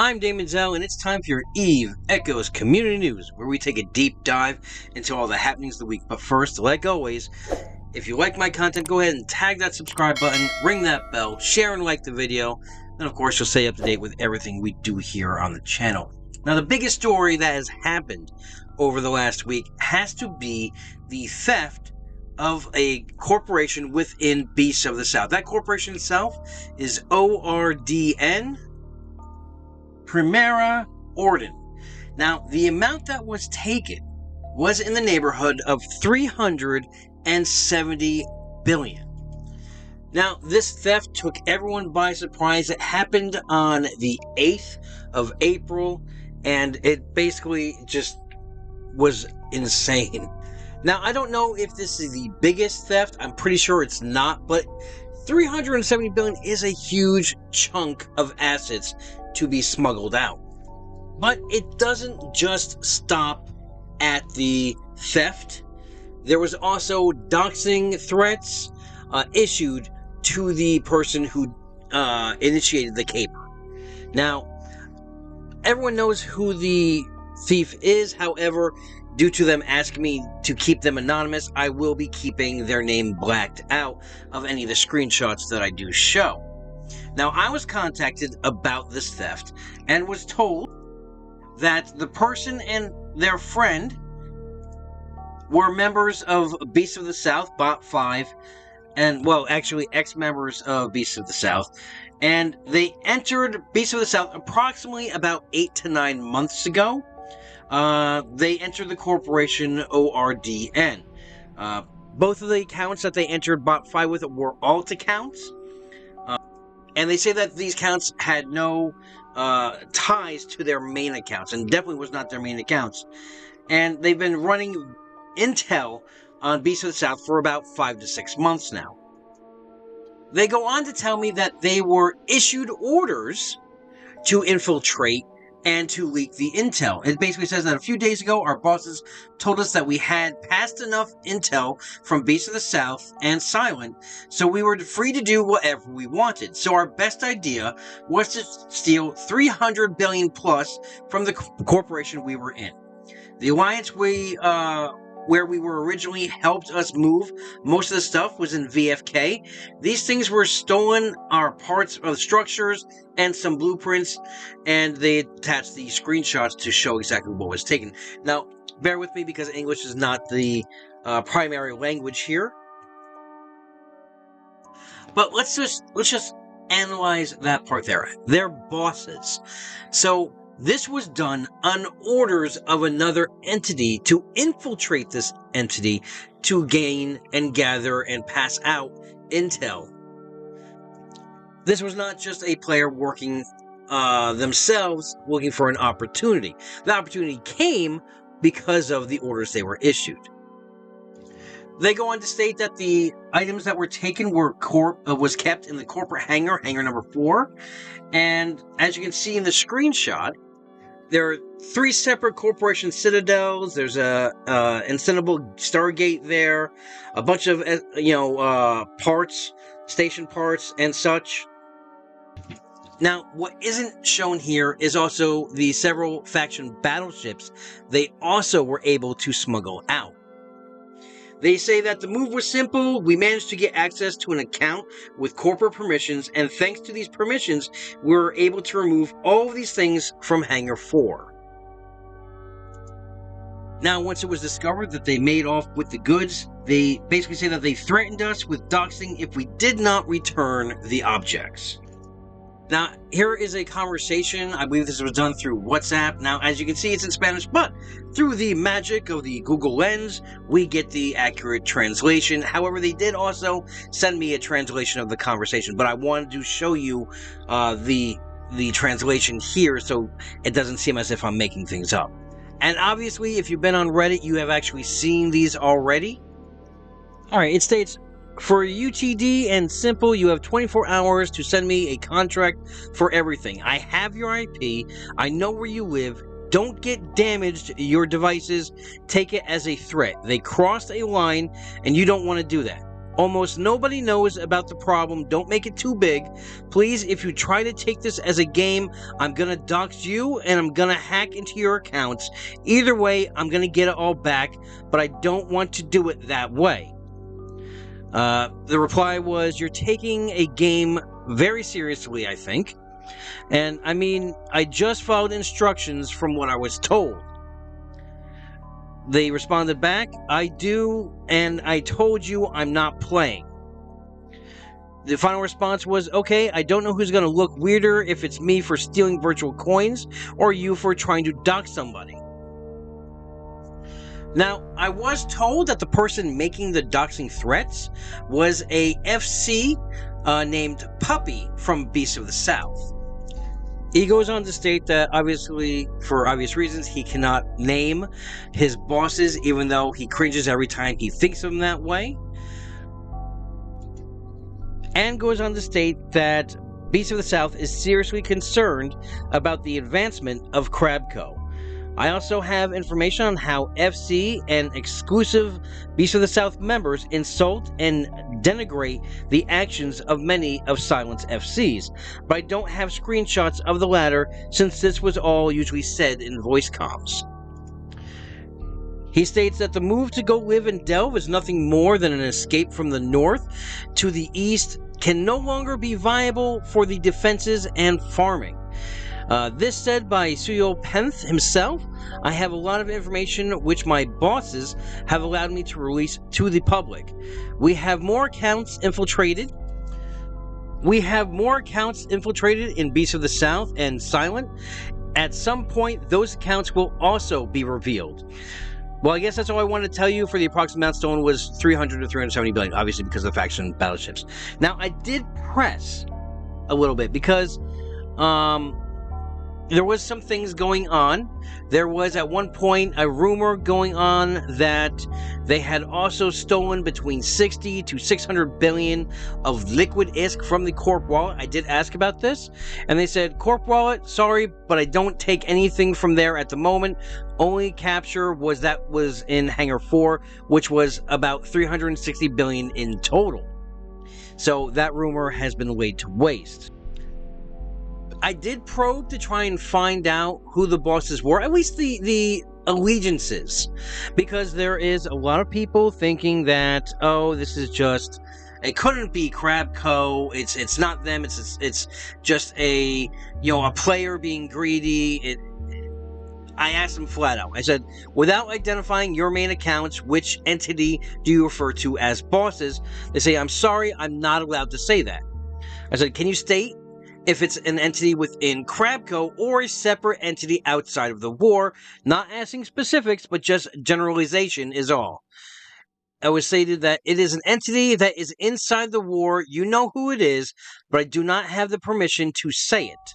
I'm Daemonxel, and it's time for your Eve Echoes Community News, where we take a deep dive into all the happenings of the week. But first, like always, if you like my content, go ahead and tag that subscribe button, ring that bell, share and like the video, and of course, you'll stay up to date with everything we do here on the channel. Now, the biggest story that has happened over the last week has to be the theft of a corporation within Beasts of the South. That corporation itself is ORDN Primera Orden. Now, the amount that was taken was in the neighborhood of 370 billion. Now, this theft took everyone by surprise. It happened on the 8th of April, and it basically just was insane. Now, I don't know if this is the biggest theft. I'm pretty sure it's not, but 370 billion is a huge chunk of assets to be smuggled out. But it doesn't just stop at the theft. There was also doxing threats issued to the person who initiated the caper. Now, everyone knows who the thief is. However, due to them asking me to keep them anonymous, I will be keeping their name blacked out of any of the screenshots that I do show. Now, I was contacted about this theft and was told that the person and their friend were members of Beasts of the South, Bot 5, and, well, actually ex-members of Beasts of the South, and they entered Beasts of the South approximately about 8 to 9 months ago. They entered the corporation ORDN. Both of the accounts that they entered Bot 5 with were alt accounts. And they say that these accounts had no ties to their main accounts, and definitely was not their main accounts. And they've been running intel on Beasts of the South for about 5 to 6 months now. They go on to tell me that they were issued orders to infiltrate and to leak the intel. It basically says that a few days ago, our bosses told us that we had passed enough intel from Beasts of the South and Silent, so we were free to do whatever we wanted. So our best idea was to steal 300 billion plus from the corporation we were in. The alliance where we were originally helped us move most of the stuff was in VFK. These things were stolen, our parts of structures and some blueprints, and they attached the screenshots to show exactly what was taken. Now, bear with me because English is not the primary language here. But let's just analyze that part there. They're bosses. So this was done on orders of another entity to infiltrate this entity to gain and gather and pass out intel. This was not just a player working themselves looking for an opportunity. The opportunity came because of the orders they were issued. They go on to state that the items that were taken was kept in the corporate hangar, hangar number 4. And as you can see in the screenshot, there are 3 separate corporation citadels. There's a Incendiable Stargate there, a bunch of parts, station parts, and such. Now, what isn't shown here is also the several faction battleships they also were able to smuggle out. They say that the move was simple. We managed to get access to an account with corporate permissions, and thanks to these permissions, we were able to remove all of these things from Hangar 4. Now, once it was discovered that they made off with the goods, they basically say that they threatened us with doxing if we did not return the objects. Now, here is a conversation. I believe this was done through WhatsApp. Now, as you can see, it's in Spanish, but through the magic of the Google Lens, we get the accurate translation. However, they did also send me a translation of the conversation, but I wanted to show you the translation here so it doesn't seem as if I'm making things up. And obviously, if you've been on Reddit, you have actually seen these already. Alright, it states, for UTD and Simple, you have 24 hours to send me a contract for everything. I have your IP. I know where you live. Don't get damaged your devices. Take it as a threat. They crossed a line, and you don't want to do that. Almost nobody knows about the problem. Don't make it too big. Please, if you try to take this as a game, I'm gonna dox you and I'm gonna hack into your accounts. Either way, I'm gonna get it all back, but I don't want to do it that way. The reply was, you're taking a game very seriously, I think. And I mean, I just followed instructions from what I was told. They responded back, I do, and I told you I'm not playing. The final response was, okay, I don't know who's going to look weirder, if it's me for stealing virtual coins or you for trying to dox somebody. Now, I was told that the person making the doxing threats was a FC named Puppy from Beast of the South. He goes on to state that, obviously, for obvious reasons, he cannot name his bosses, even though he cringes every time he thinks of them that way. And goes on to state that Beast of the South is seriously concerned about the advancement of Crabco. I also have information on how FC and exclusive Beast of the South members insult and denigrate the actions of many of Silent's FCs, but I don't have screenshots of the latter since this was all usually said in voice comms. He states that the move to go live in Delve is nothing more than an escape from the north to the east, can no longer be viable for the defenses and farming. This said by Suyo Penth himself. I have a lot of information which my bosses have allowed me to release to the public. We have more accounts infiltrated. In Beasts of the South and Silent. At some point, those accounts will also be revealed. Well, I guess that's all I wanted to tell you for the approximate amount stolen was 300 to 370 billion, obviously because of the faction battleships. Now, I did press a little bit because, there was some things going on. There was at one point a rumor going on that they had also stolen between 60 to 600 billion of liquid ISK from the Corp wallet. I did ask about this, and they said, Corp wallet, sorry, but I don't take anything from there at the moment. Only capture was in Hangar 4, which was about 360 billion in total. So that rumor has been laid to waste. I did probe to try and find out who the bosses were, at least the allegiances, because there is a lot of people thinking that, oh, this is just, it couldn't be Crabco, it's not them, it's just a player being greedy. I asked them flat out. I said, without identifying your main accounts, which entity do you refer to as bosses? They say, I'm sorry, I'm not allowed to say that. I said, can you state if it's an entity within Crabco or a separate entity outside of the war? Not asking specifics, but just generalization is all. I was stated that it is an entity that is inside the war. You know who it is, but I do not have the permission to say it.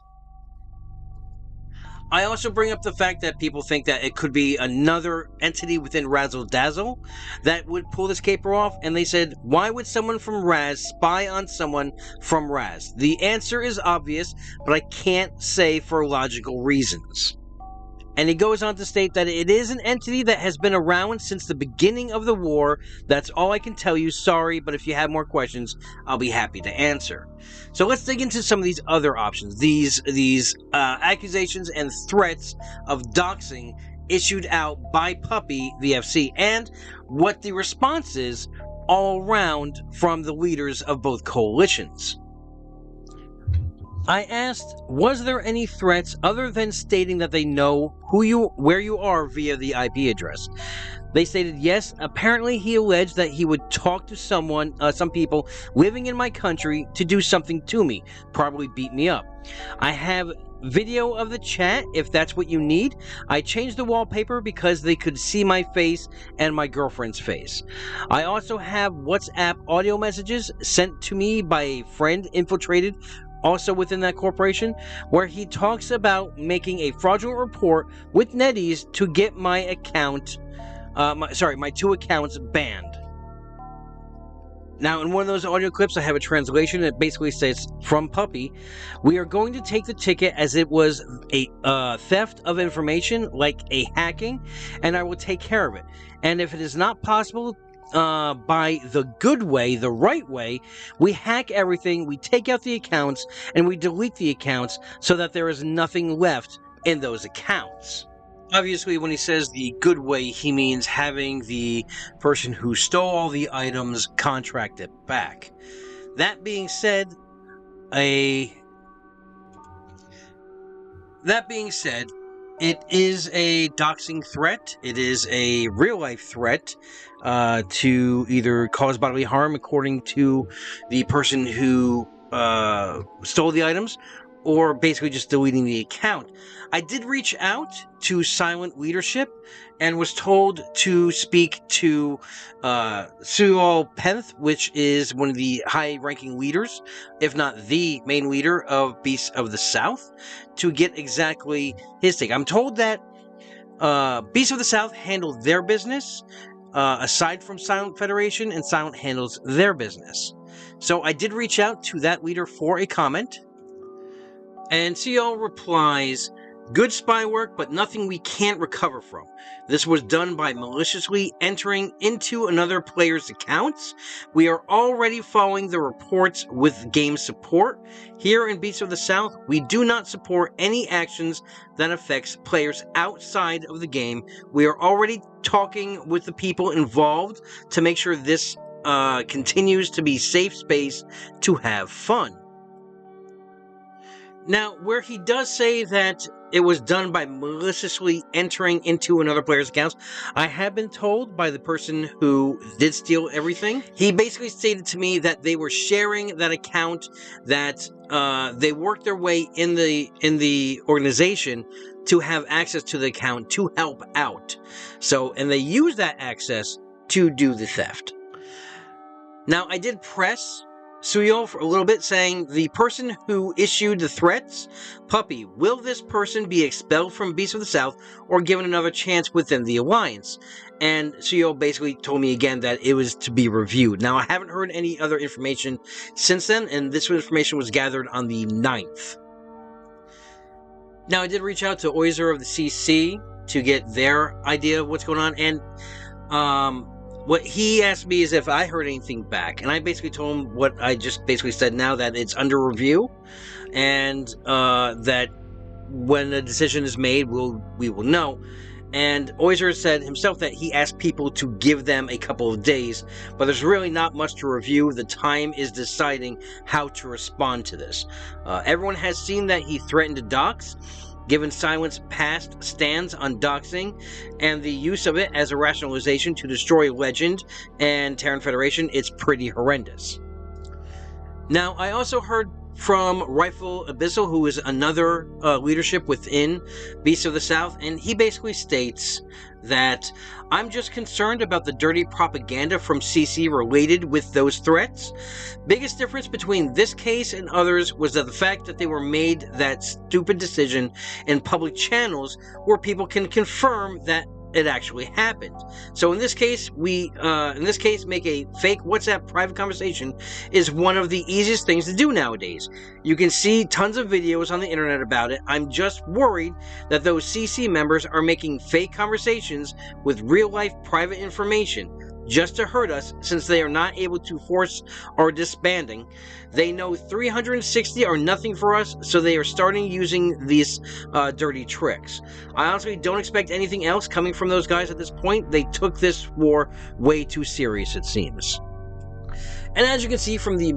I also bring up the fact that people think that it could be another entity within Razzle Dazzle that would pull this caper off, and they said, why would someone from Raz spy on someone from Raz? The answer is obvious, but I can't say for logical reasons. And he goes on to state that it is an entity that has been around since the beginning of the war. That's all I can tell you. Sorry, but if you have more questions, I'll be happy to answer. So let's dig into some of these other options. These accusations and threats of doxing issued out by Puppy, the FC, and what the response is all around from the leaders of both coalitions. I asked, was there any threats other than stating that they know where you are via the IP address? They stated yes. Apparently, he alleged that he would talk to some people living in my country to do something to me, probably beat me up. I have video of the chat if that's what you need. I changed the wallpaper because they could see my face and my girlfriend's face. I also have WhatsApp audio messages sent to me by a friend infiltrated also within that corporation, where he talks about making a fraudulent report with NetEase to get my account, my 2 accounts banned. Now, in one of those audio clips, I have a translation that basically says, from Puppy, we are going to take the ticket as it was a theft of information, like a hacking, and I will take care of it. And if it is not possible by the good way, the right way. We hack everything, we take out the accounts, and we delete the accounts so that there is nothing left in those accounts. Obviously, when he says the good way, he means having the person who stole all the items contract it back. That being said, it is a doxing threat. It is a real-life threat to either cause bodily harm, according to the person who stole the items, or basically just deleting the account. I did reach out to Silent Leadership and was told to speak to Sual Penth, which is one of the high-ranking leaders, if not the main leader of Beasts of the South, to get exactly his take. I'm told that Beasts of the South handle their business, aside from Silent Federation, and Silent handles their business. So I did reach out to that leader for a comment, and Sual replies, "Good spy work, but nothing we can't recover from. This was done by maliciously entering into another player's accounts. We are already following the reports with game support. Here in Beasts of the South, we do not support any actions that affects players outside of the game. We are already talking with the people involved to make sure this continues to be safe space to have fun." Now, where he does say that it was done by maliciously entering into another player's accounts, I have been told by the person who did steal everything. He basically stated to me that they were sharing that account, that they worked their way in the organization to have access to the account to help out. So, and they used that access to do the theft. Now, I did press Sual for a little bit, saying, "The person who issued the threats, Puppy, will this person be expelled from Beasts of the South or given another chance within the Alliance?" And Sual basically told me again that it was to be reviewed. Now, I haven't heard any other information since then, and this information was gathered on the 9th. Now, I did reach out to Oyzer of the CC to get their idea of what's going on, and what he asked me is if I heard anything back, and I basically told him what I just basically said now, that it's under review, and that when a decision is made, we will know. And Oyzer said himself that he asked people to give them a couple of days, but there's really not much to review. The time is deciding how to respond to this. Everyone has seen that he threatened to dox, given Silent's past stance on doxing and the use of it as a rationalization to destroy Legend and Terran Federation. It's pretty horrendous. Now, I also heard from Rifle Abyssal, who is another leadership within Beasts of the South, and he basically states that, "I'm just concerned about the dirty propaganda from CC related with those threats. Biggest difference between this case and others was that the fact that they were made that stupid decision in public channels where people can confirm that it actually happened. So in this case, make a fake WhatsApp private conversation is one of the easiest things to do nowadays. You can see tons of videos on the internet about it. I'm just worried that those CC members are making fake conversations with real-life private information just to hurt us, since they are not able to force our disbanding. They know 360 are nothing for us, so they are starting using these dirty tricks. I honestly don't expect anything else coming from those guys at this point. They took this war way too serious, it seems." And as you can see from the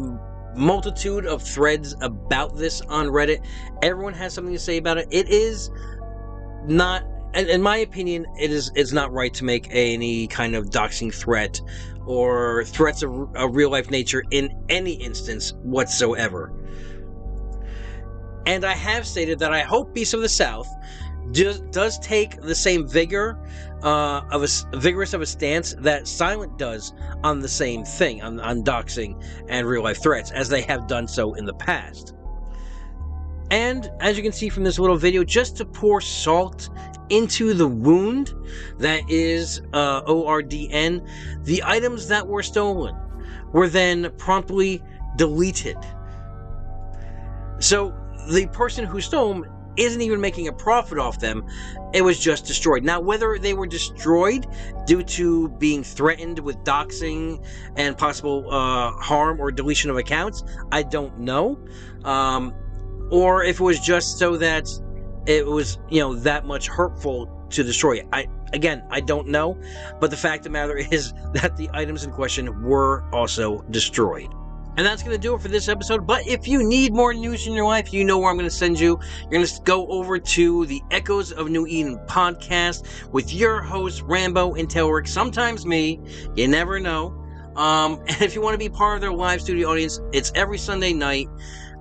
multitude of threads about this on Reddit, everyone has something to say about it. It is not, in my opinion, it's not right to make any kind of doxing threat or threats of a real-life nature in any instance whatsoever. And I have stated that I hope Beasts of the South does take the same vigorous of a stance that Silent does on the same thing, on doxing and real-life threats, as they have done so in the past. And as you can see from this little video, just to pour salt into the wound that is ORDN, the items that were stolen were then promptly deleted. So the person who stole them isn't even making a profit off them. It was just destroyed. Now, whether they were destroyed due to being threatened with doxing and possible harm or deletion of accounts, I don't know. Or if it was just so that it was, that much hurtful to destroy it. I don't know. But the fact of the matter is that the items in question were also destroyed. And that's going to do it for this episode. But if you need more news in your life, you know where I'm going to send you. You're going to go over to the Echoes of New Eden podcast with your host, Rambo and Tailrick. Sometimes me. You never know. And if you want to be part of their live studio audience, it's every Sunday night.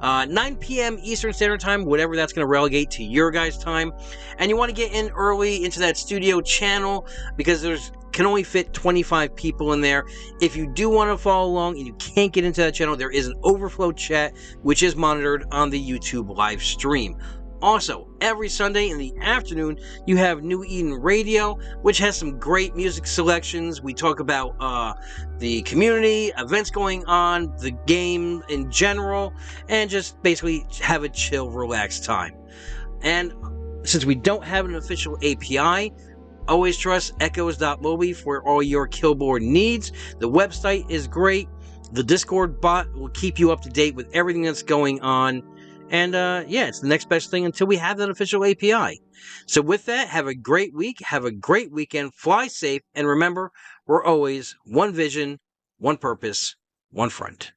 9 p.m. Eastern Standard Time, whatever that's going to relegate to your guys' time. And you want to get in early into that studio channel because there's can only fit 25 people in there. If you do want to follow along and you can't get into that channel, there is an overflow chat which is monitored on the YouTube live stream. Also, every Sunday in the afternoon, you have New Eden Radio, which has some great music selections. We talk about the community, events going on, the game in general, and just basically have a chill, relaxed time. And since we don't have an official API, always trust echoes.mobi for all your killboard needs. The website is great. The Discord bot will keep you up to date with everything that's going on. And it's the next best thing until we have that official API. So with that, have a great week, have a great weekend, fly safe, and remember, we're always one vision, one purpose, one front.